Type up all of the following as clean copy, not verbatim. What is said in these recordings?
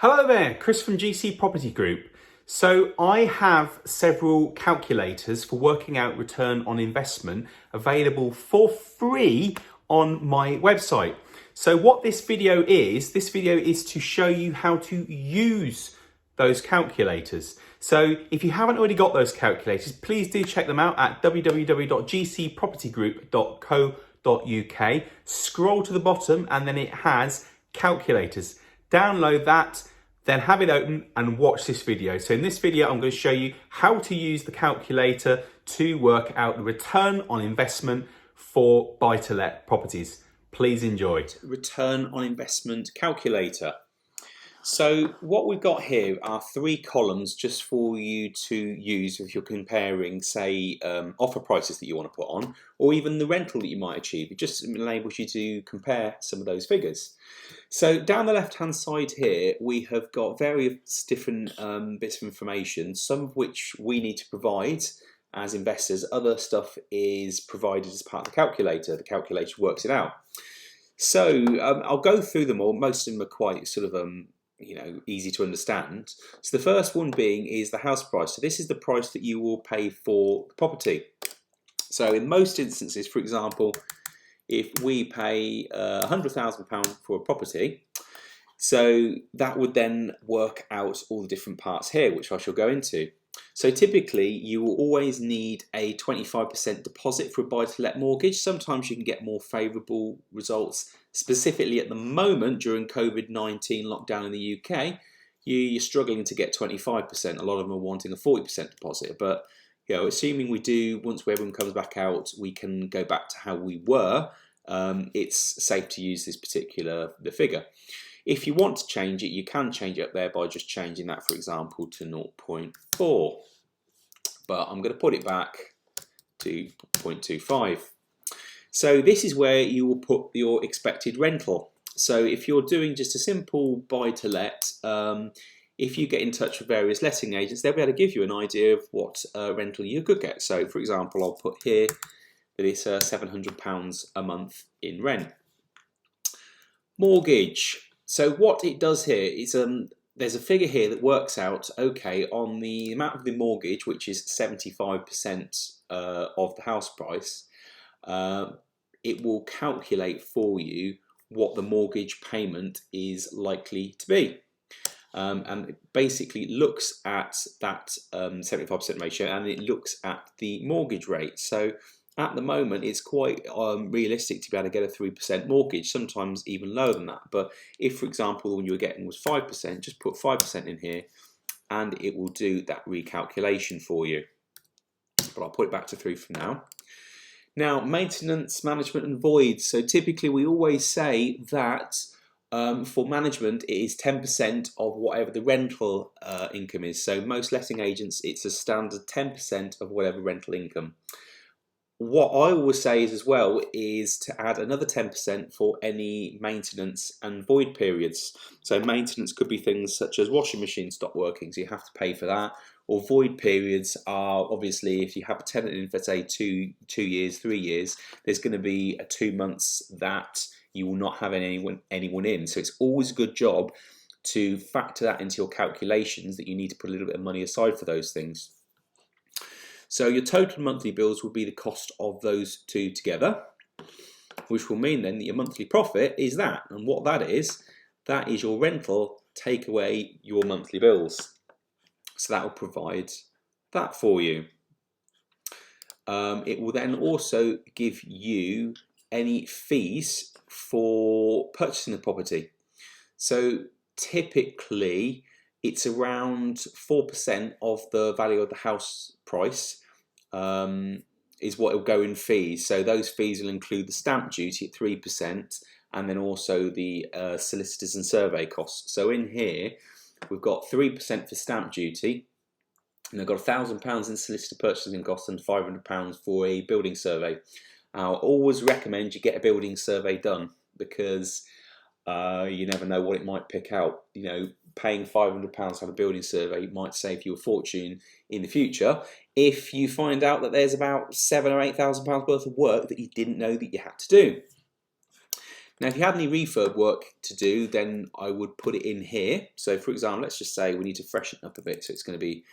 Hello there, Chris from GC Property Group. So I have several calculators for working out return on investment available for free on my website. So what this video is to show you how to use those calculators. So if you haven't already got those calculators, please do check them out at www.gcpropertygroup.co.uk. Scroll to the bottom and then it has calculators. Download that, then have it open and watch this video. So in this video, I'm going to show you how to use the calculator to work out the return on investment for buy-to-let properties. Please enjoy. Return on investment calculator. So what we've got here are three columns just for you to use if you're comparing, say, offer prices that you want to put on, or even the rental that you might achieve. It just enables you to compare some of those figures. So down the left-hand side here, we have got various different bits of information, some of which we need to provide as investors. Other stuff is provided as part of the calculator. The calculator works it out. So I'll go through them all. Most of them are quite sort of easy to understand. So the first one being is the house price. So this is the price that you will pay for the property. So in most instances, for example, if we pay £100,000 for a property, so that would then work out all the different parts here, which I shall go into. So typically you will always need a 25% deposit for a buy-to-let mortgage. Sometimes you can get more favourable results. Specifically at the moment during COVID-19 lockdown in the UK, you're struggling to get 25%. A lot of them are wanting a 40% deposit. But assuming we do, once everyone comes back out, we can go back to how we were, it's safe to use this particular figure. If you want to change it, you can change it up there by just changing that, for example, to 0.4. But I'm going to put it back to 0.25. So this is where you will put your expected rental. So if you're doing just a simple buy-to-let, if you get in touch with various letting agents, they'll be able to give you an idea of what rental you could get. So for example, I'll put here that it's £700 a month in rent. Mortgage. So what it does here is there's a figure here that works out, okay, on the amount of the mortgage, which is 75% of the house price, it will calculate for you what the mortgage payment is likely to be. And it basically looks at that 75% ratio, and it looks at the mortgage rate. So at the moment, it's quite realistic to be able to get a 3% mortgage, sometimes even lower than that. But if, for example, the one you were getting was 5%, just put 5% in here, and it will do that recalculation for you. But I'll put it back to 3 for now. Now, maintenance, management, and voids. So typically, we always say that for management, it is 10% of whatever the rental income is. So most letting agents, it's a standard 10% of whatever rental income. What I always say is as well is to add another 10% for any maintenance and void periods. So maintenance could be things such as washing machines stop working, so you have to pay for that. Or void periods are obviously if you have a tenant in for say 2 years, 3 years, there's going to be 2 months that you will not have anyone in. So it's always a good job to factor that into your calculations that you need to put a little bit of money aside for those things. So your total monthly bills will be the cost of those two together, which will mean then that your monthly profit is that. And what that is your rental take away your monthly bills. So that will provide that for you. It will then also give you any fees for purchasing the property. So typically it's around 4% of the value of the house price is what will go in fees. So those fees will include the stamp duty at 3% and then also the solicitors and survey costs. So in here we've got 3% for stamp duty, and they've got £1,000 in solicitor purchasing costs and £500 for a building survey. I always recommend you get a building survey done because you never know what it might pick out. Paying £500 to have a building survey might save you a fortune in the future if you find out that there's about £7,000 or £8,000 worth of work that you didn't know that you had to do. Now, if you had any refurb work to do, then I would put it in here. So for example, let's just say we need to freshen it up a bit. So it's going to be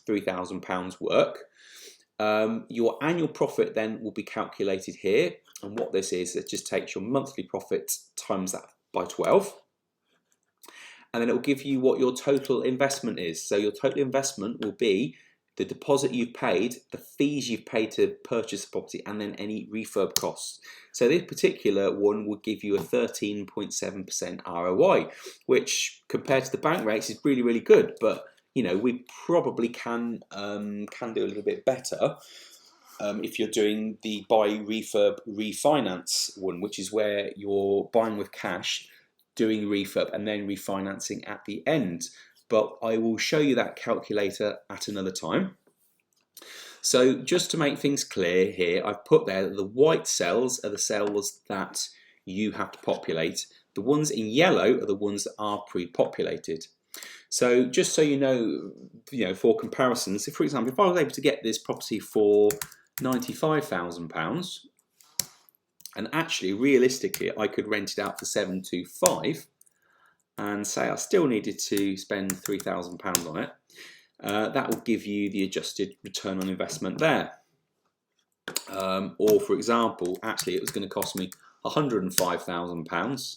£3,000 work. Your annual profit then will be calculated here. And what this is, it just takes your monthly profit times that by 12. And then it will give you what your total investment is. So your total investment will be the deposit you've paid, the fees you've paid to purchase the property, and then any refurb costs. So this particular one would give you a 13.7% ROI, which compared to the bank rates is really, really good. But you know, we probably can do a little bit better if you're doing the buy, refurb, refinance one, which is where you're buying with cash, doing refurb, and then refinancing at the end. But I will show you that calculator at another time. So just to make things clear here, I've put there that the white cells are the cells that you have to populate. The ones in yellow are the ones that are pre-populated. So just so you know, for comparisons, if for example, if I was able to get this property for £95,000, and actually realistically I could rent it out for £725, and say I still needed to spend £3,000 on it, that will give you the adjusted return on investment there. Or for example, actually it was going to cost me £105,000,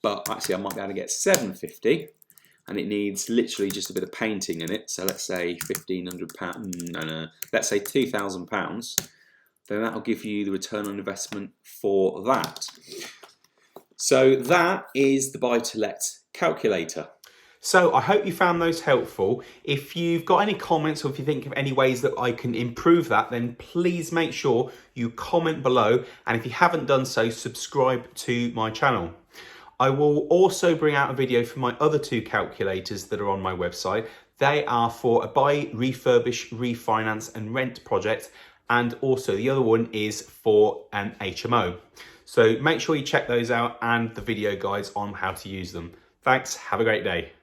but actually I might be able to get £750, and it needs literally just a bit of painting in it. So let's say £1,500, let's say £2,000, then that will give you the return on investment for that. So that is the buy to let calculator. So I hope you found those helpful. If you've got any comments or if you think of any ways that I can improve that, then please make sure you comment below. And if you haven't done so, subscribe to my channel. I will also bring out a video for my other two calculators that are on my website. They are for a buy, refurbish, refinance and rent project. And also the other one is for an HMO. So make sure you check those out and the video guides on how to use them. Thanks, have a great day.